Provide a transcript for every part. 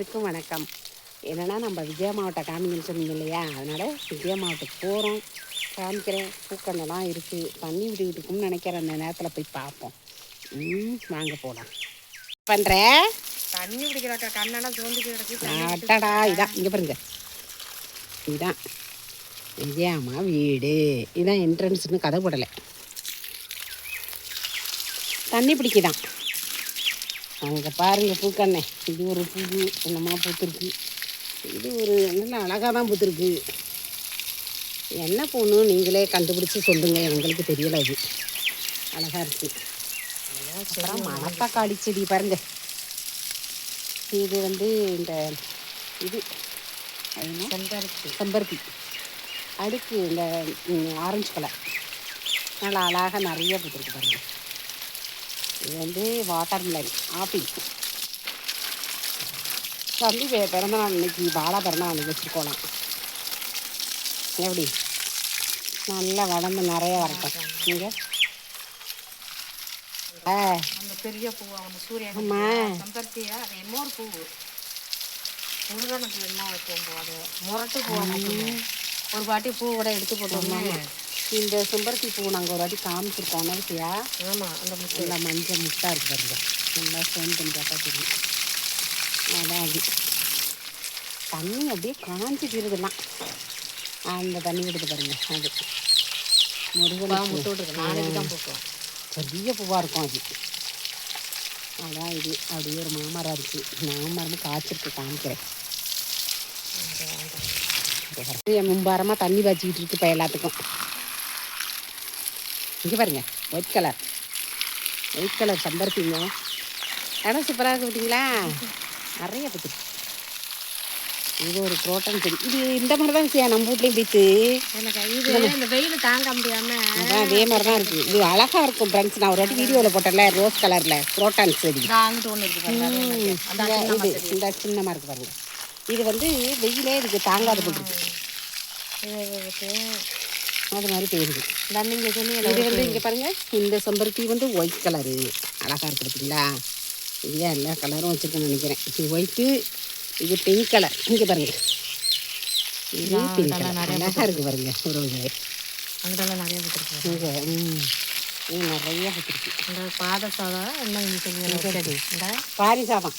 அனைவருக்கும் வணக்கம். என்னென்னா நம்ம விஜயா மாவட்டம் காமிங்கன்னு சொன்னீங்க இல்லையா, அதனால் விஜயா மாவட்டத்துக்கு போகிறோம். காமிக்கிறேன். பூக்கண்டெல்லாம் இருக்குது. தண்ணி விட்டுக்கிட்டு இருக்குன்னு நினைக்கிறேன். அந்த நேரத்தில் போய் பார்ப்போம். வாங்க போகலாம். பண்ணுறேன் தண்ணி பிடிக்கிறாக்கா, கண்ணெல்லாம் தோண்டிட்டு கிடக்கு. அட்டடா, இதான் இங்கே பாருங்க, இதுதான் விஜயாமா வீடு. இதுதான் என்ட்ரன்ஸ்னு கதை போடலை. தண்ணி பிடிக்குதான். அங்கே பாருங்கள் பூக்கண்ணே. இது ஒரு பூ என்னமா பூத்துருக்கு. இது ஒரு நல்ல அழகாக தான் பூத்துருக்கு. என்ன பூன்னு நீங்களே கண்டுபிடிச்சி சொல்லுங்கள், எங்களுக்கு தெரியலை. அது அழகாக இருக்குது. அப்புறம் மணத்தக்காளி செடி பாருங்கள். இது வந்து இந்த இது செம்பருத்தி அடுக்கு இந்த ஆரஞ்சு கலர் நல்லா அழகாக நிறைய பூத்துருக்கு பாருங்கள். இது வந்து வாட்டர்மெலன் ஆப்பிள். தம்பி பிறந்தநாள் இன்னைக்கு, பாலா பிறந்தநாள் அன்றைக்கி வச்சுருக்கோலாம். எப்படி நல்லா வளர்ந்து நிறைய வரட்டும். நீங்கள் அந்த பெரிய பூவா ஒன்று சூரியன் செம்பருத்தியா, அது இன்னொரு பூ முருகனுக்கு என்ன வைப்போம், அது முரட்டு பூவா மட்டும் ஒரு வாட்டி பூ கூட எடுத்து போட்டோம்னா. இந்த செம்பருத்தி பூ நாங்கள் ஒரு வாட்டி காமிச்சிருக்கோம் நினைச்சியா? ஆமாம், அந்த நல்லா மஞ்சள் முட்டாக இருக்குது பாருங்க. நல்லா ஸ்டோன் பண்ணி பார்த்தா தெரியும். அதான் அது தண்ணி அப்படியே காஞ்சி தீருதுலாம். அந்த தண்ணி விடுது பாருங்க. அது முருகன் முட்டு விட்டுருக்கு. நாளைக்கு தான் பூக்கும். பெரிய பூவாக இருக்கும் அது. அதான் இது அப்படியே ஒரு மாமரம் இருக்குது. மாமரமும் காய்ச்சிருக்கு, காமிக்கிறேன். மும்பாரமாக தண்ணி பாய்ச்சிக்கிட்டு இருக்கு இப்போ எல்லாத்துக்கும். இங்கே பாருங்க, ஒயிட் கலர் செம்பருத்திங்க. இடம் சூப்பராக இருக்குது பார்த்தீங்களா? நிறைய பற்றி. இது ஒரு புரோட்டன் செடி. இது இந்த மாதிரி தான் இருக்கியா நம்ம வீட்லேயும் போய்த்து. எனக்கு இது இந்த வெயில் தாங்க முடியாமல் அதான் அதே மாதிரி தான் இருக்குது. இது அழகாக இருக்கும் ஃப்ரெண்ட்ஸ். நான் ஒரு வாட்டி வீடியோவில் போட்டேன்ல, ரோஸ் கலரில் புரோட்டன் செடி. அங்கிட்டு ஒன்று இருக்குது. இது இந்த சின்னமாக இருக்குது பாருங்க. இது வந்து வெயிலே இதுக்கு தாங்காத போட்டுருக்கு. அது மாதிரி போயிருது. நீங்கள் சொன்னீங்க. இது வந்து இங்கே பாருங்கள், இந்த செம்பருத்தி வந்து ஒயிட் கலரு அழகாக இருக்குது பார்த்தீங்களா? இதுதான் எல்லா கலரும் வச்சுருக்கேன்னு நினைக்கிறேன். இது ஒயிட்டு, இது பிங்க் கலர். இங்கே பாருங்கள், இது பிங்க் கலர் அழகாக இருக்குது பாருங்க. ஒரு அங்கெல்லாம் நிறைய கொடுத்துருக்கு. இங்கே இது நிறைய கொடுத்துருக்கு. இந்த பாதசாதம் என்ன செடி? இந்த பாரிசாதம்.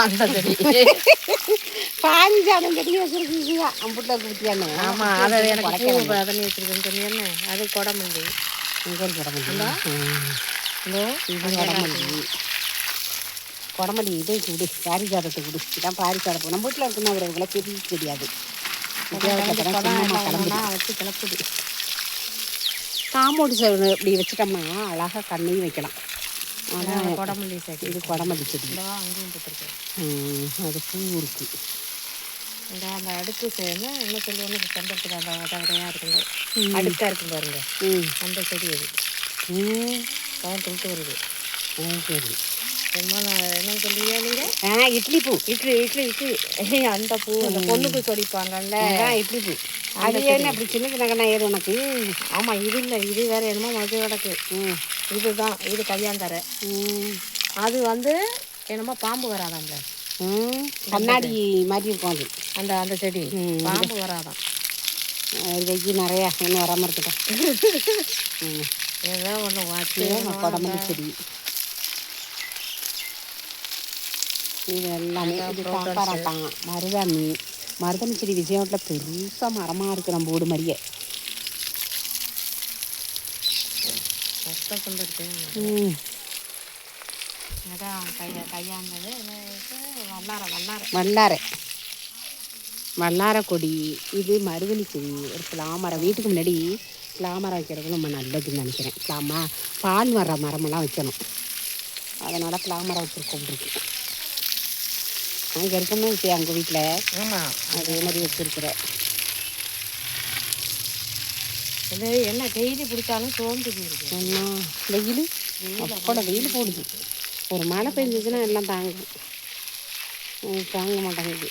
அந்த செடி பாரிசாதம் செடி வச்சுருக்கீங்க அம்புட்டில் கொடுத்தியான்னு. ஆமாம், அதை எனக்கு பண்ணி வச்சுருக்கேன்னு சொன்னீங்கன்னு. அது கொடமல்லி. இங்கே ஒரு கொடமல்லி இது கொடு. பாரிசாதத்தை கொடு. இதான் பாரிசாதம். நம்ம வீட்டில் இருக்குன்னா அவர்களுக்கு பெரிய தெரியாது. வச்சு கிளப்புது. காம்பவுண்டு சைடு இப்படி வச்சுட்டோம்னா அழகாக கண்ணையும் வைக்கலாம். ஆனால் கொடமல்லி செடி. இது கொடமல்லி செடி. அங்கேயும் போட்டுருக்கு. அது பூ இருக்குது. அந்த அடுக்கு சேர்ந்து என்ன சொல்லுவோன்னு செம்பருத்தி விதையாக இருக்குங்க. அடுக்காக இருக்கும் பாருங்க. அந்த செடி அது துளுத்து வருது. சரி, என்ன சொல்லுவீங்க நீங்கள்? இட்லி பூ. இட்லி அந்த பூ அந்த பொண்ணுக்கு சொடிப்பாங்கல்ல, இட்லி பூ. அது என்ன அப்படி சின்ன சின்ன கண்ணா ஏது உனக்கு? ஆமாம், இது இல்லை, இது வேறு என்னமோ மனசு கிடக்கு. இதுதான், இது கையாந்தரை. அது வந்து என்னமோ பாம்பு வராதாம்ல, கண்ணாடி மாதிரி இருக்கும் அது. அந்த அந்த செடி பாம்பு வராதான். வெஜ்ஜி நிறையா இன்னும் வராமல் இருக்கட்டும். ஏதோ ஒன்று வாட்சி கொடமல்லி செடி. இது எல்லாமே இது காப்பாராட்டான். மருதாணி செடி விஜயவாட்டில் பெருசாக மரமாக இருக்குது நம்ம வீடு மாதிரியே. அதான் கையாண்டது வல்லார கொடி. இது மருதாணி செடி. ஒரு பிளாமரம் வீட்டுக்கு முன்னாடி பிளாமரம் வைக்கிறது ரொம்ப நல்லதுன்னு நினைக்கிறேன். பால் வர மரமெல்லாம் வைக்கணும். அதனால் பிளாமரம் வச்சுருக்கோம் இருக்கு. அங்கே இருக்கணும் வச்சு அங்கே வீட்டில். ஆமாம், அதே மாதிரி வச்சுருக்குற. இது என்ன டெய்லி பிடிச்சாலும் சோர்ந்து போயிருக்கு. வெயில் அப்போட வெயில் போடுது. ஒரு மழை பெஞ்சிச்சுன்னா எல்லாம் தாங்க மாட்டாங்குது.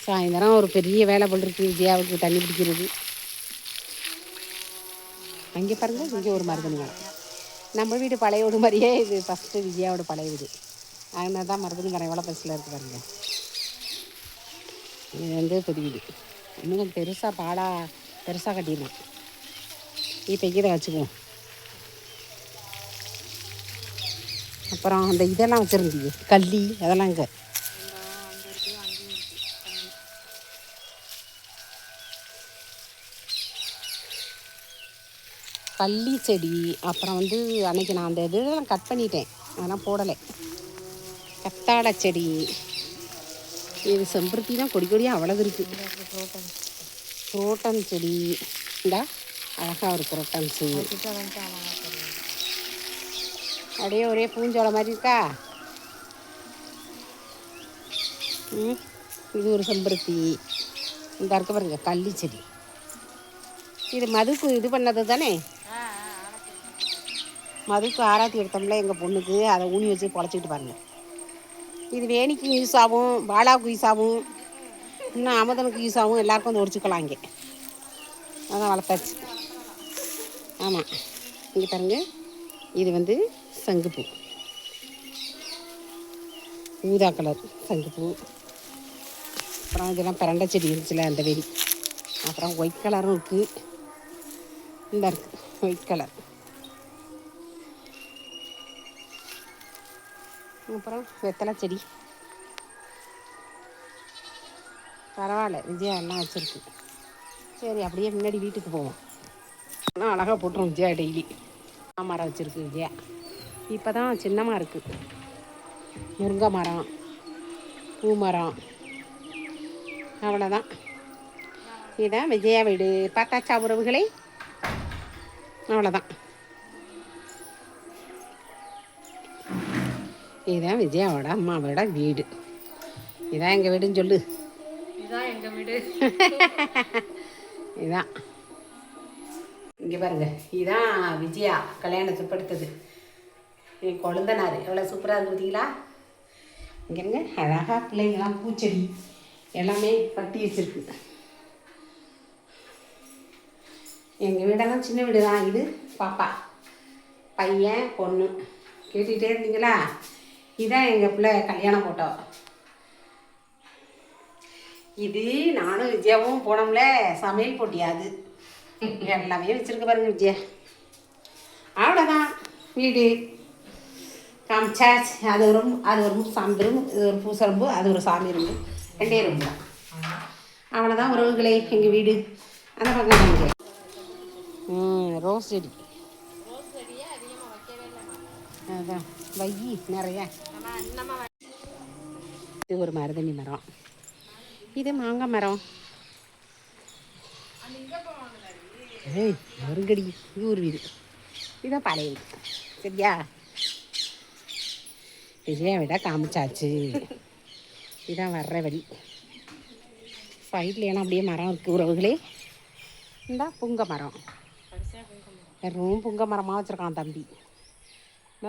சாயந்தரம் ஒரு பெரிய வேலை போட்டுருக்கு விஜயாவுக்கு தண்ணி பிடிக்கிறது. அங்கே பாருங்கள், இங்கே ஒரு மருதன் மரம். நம்ம வீடு பழைய வீடு மாதிரியே இது ஃபஸ்ட்டு விஜயாவோட பழைய வீடு. அதனால தான் மறுபடியும் வரேன். எவ்வளோ பஸ்ஸில் இருக்குது பாருங்க. இது வந்து புது வீடு. இன்னும் கொஞ்சம் பெருசாக கட்டிடலாம். இப்போக்கி இதை வச்சுக்குவோம். அப்புறம் அந்த இதெல்லாம் வச்சுருந்தீங்க கள்ளி அதெல்லாம் இங்கே. கள்ளி செடி. அப்புறம் வந்து அன்றைக்கி நான் அந்த இதெல்லாம் கட் பண்ணிட்டேன், அதெல்லாம் போடலை. கத்தாழை செடி. இது செம்பருத்தி தான் கொடி கொடியாக அவ்வளவு இருக்குது. குரோட்டன் செடி இந்தா அழகாக ஒரு குரோட்டன்ஸு. அப்படியே ஒரே பூஞ்சோலை மாதிரி இருக்கா. இது ஒரு செம்பருத்தி. இந்த இருக்க பாருங்க கள்ளி செடி. இது மதுக்கு இது பண்ணது தானே, மதுக்கு ஆராத்தி எடுத்தோம்ல எங்கள் பொண்ணுக்கு, அதை ஊனி வச்சு பொழைச்சிக்கிட்டு பாருங்க. இது வேணிக்கு யூஸ் ஆகும், பாலாவுக்கு யூஸ் ஆகும், இன்னும் அமதனுக்கு யூஸ் ஆகும். எல்லாருக்கும் வந்து ஒடிச்சுக்கலாம் இங்கே. அதான் வளர்த்தாச்சு. ஆமாம், இங்கே பாருங்க. இது வந்து சங்குப்பூ, ஊதா கலர் சங்குப்பூ. அப்புறம் இதெல்லாம் பிரண்டை செடி இருந்துச்சுல அந்த வெடி. அப்புறம் ஒயிட் கலரும் இருக்குது. இந்த இருக்குது ஒயிட் கலர். அப்புறம் வெத்தலை செடி. பரவாயில்ல, விஜயா எல்லாம் வச்சுருக்கு. சரி, அப்படியே முன்னாடி வீட்டுக்கு போவோம். ஆனால் அழகாக போட்டுரும் விஜயா டெய்லி. மரம் வச்சுருக்கு விஜயா. இப்போ தான் சின்னமாக இருக்குது. முருங்கை மரம், பூ மரம், அவ்வளோதான். இதுதான் விஜயா வீடு. பார்த்தாச்சா உறவுகளை? அவ்வளோதான். இதுதான் விஜயாவோட அம்மாவோட வீடு. இதான் எங்கள் வீடுன்னு சொல்லு. இதுதான் எங்கள் வீடு. இதுதான் இங்கே பாருங்க. இதுதான் விஜயா கல்யாணத்துக்கு படுத்தது. என் கொழுந்தனார் எவ்வளோ சூப்பராக இருக்கு பார்த்தீங்களா? இங்கே இருங்க, அழகாக பிள்ளைங்களாம் பூச்செடி எல்லாமே கட்டி வச்சுருக்கு. எங்கள் வீடெல்லாம் சின்ன வீடு தான். இது பாப்பா, பையன், பொண்ணு. கேட்டுக்கிட்டே இருந்தீங்களா? இதுதான் எங்கள் பிள்ளை கல்யாண ஃபோட்டோ. இது நானும் விஜயாவும் போனோம்ல சமையல் போட்டியாது. எல்லாமே வச்சுருக்க பாருங்க விஜயா. அவ்வளோதான் வீடு காமிச்சாச்சு. அது ஒரு சாமி ரூம், இது ஒரு பூசை ரூம்பு, அது ஒரு சாமி ரூம்பு, 2 ரூம்பு தான். அவ்வளோதான் உறவுகளே எங்கள் வீடு. அதை பார்க்கலாம். ரோஸ் செடி. அதான் வையி நிறையா. இது ஒரு மருதணி மரம். இது மாங்காய் மரம். மருங்கடி. இது ஒரு வீடு. இதுதான் பழைய வீடு. சரியா? விஜயா விட காமிச்சாச்சு. இதுதான் வர்ற வழி. சைட்ல எல்லாம் அப்படியே மரம் இருக்குது உறவுகளே. இந்த புங்க மரம், வெறும் புங்க மரமாக வச்சுருக்கான் தம்பி.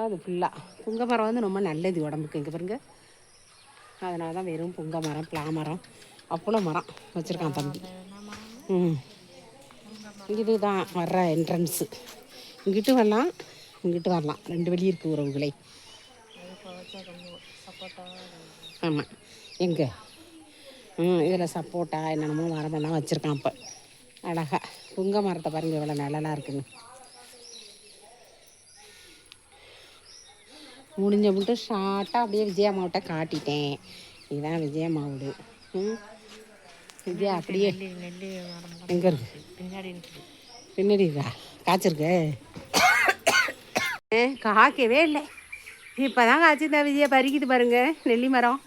அது ஃபுல்லாக புங்க மரம் வந்து ரொம்ப நல்லது உடம்புக்கு. இங்கே பாருங்க. அதனால தான் வெறும் புங்க மரம், பிளா மரம், அவ்வளோ மரம் வச்சுருக்கான் தம்பி. இதுதான் வர்ற என்ட்ரன்ஸு. இங்கிட்டு வரலாம், இங்கிட்டு வரலாம். 2 வழி இருக்குது உறவுகளை. ஆமாம், எங்கே இதில் சப்போட்டா என்னென்னமோ மரமெல்லாம் வச்சுருக்கான். இப்போ அழகா புங்க மரத்தை பாருங்க எவ்வளோ நிழலாக இருக்குன்னு. முடிஞ்ச மட்டும் ஷார்ட்டாக அப்படியே விஜயம்மாவிட்ட காட்டிட்டேன். இதுதான் விஜயம்மா வீடு. விஜயா அப்படியே எங்கே இருக்கு? பின்னாடி இருக்கா? காய்ச்சிருக்கு? காய்க்கவே இல்லை. இப்போ தான் காய்ச்சிருந்தா விஜயா பறிக்குது பாருங்க நெல்லி மரம்.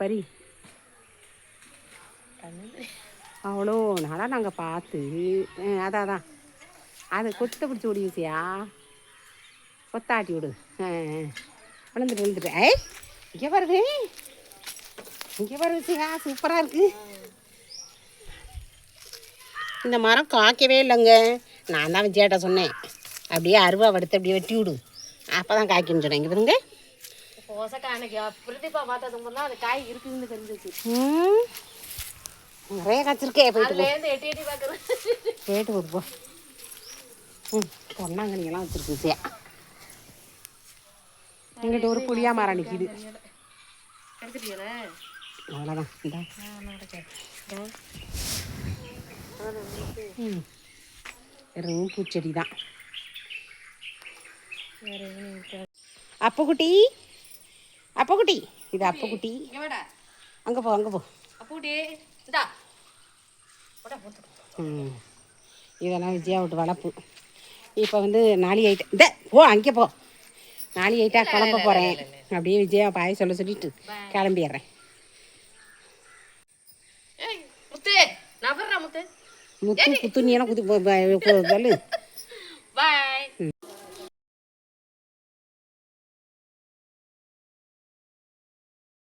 பறி. அவ்வளோ நாளாக நாங்கள் பார்த்து அதான் அதை கொத்த பிடிச்சி ஓடி விசியா கொத்தாட்டி விடு. விழுந்துட்டு இங்கே பாருங்க, இங்கே பாருங்க விசியா, சூப்பராக இருக்குது. இந்த மரம் காய்க்கவே இல்லைங்க. நான் தான் விஜயாட்ட சொன்னேன், அப்படியே அருவா வடுத்து அப்படியே வெட்டி விடு, அப்போ தான் காய்க்குன்னு சொன்னேன். இங்கே பாருங்க, காய் இருக்குதுன்னு தெரிஞ்சிச்சு. நிறைய காய்ச்சிருக்கே. போயிட்டு கொடுப்போம். பொன்னாங்கண்ணியெல்லாம் வச்சுருக்கு விஜயா. எங்கிட்ட ஒரு புளியா மரம் நிற்கிது. எடுத்துட்டீங்களே அவ்வளோதான். இந்தா வெறும் பூச்செடி தான். அப்பக்குட்டி அப்பக்குட்டி இது அப்பக்குட்டி. அங்கே போ அங்கே போ. இதெல்லாம் விஜயா விட்டு வளர்ப்பு. இப்போ வந்து நாளி ஆயிட்டேன். இந்த போ அங்கே போ. நாளி ஆயிட்டா கிளம்ப போகிறேன். அப்படியே விஜயா பாய சொல்லிட்டு கிளம்பிடுறேன். முத்து குத்து நீ எல்லாம் குத்து சொல்லு.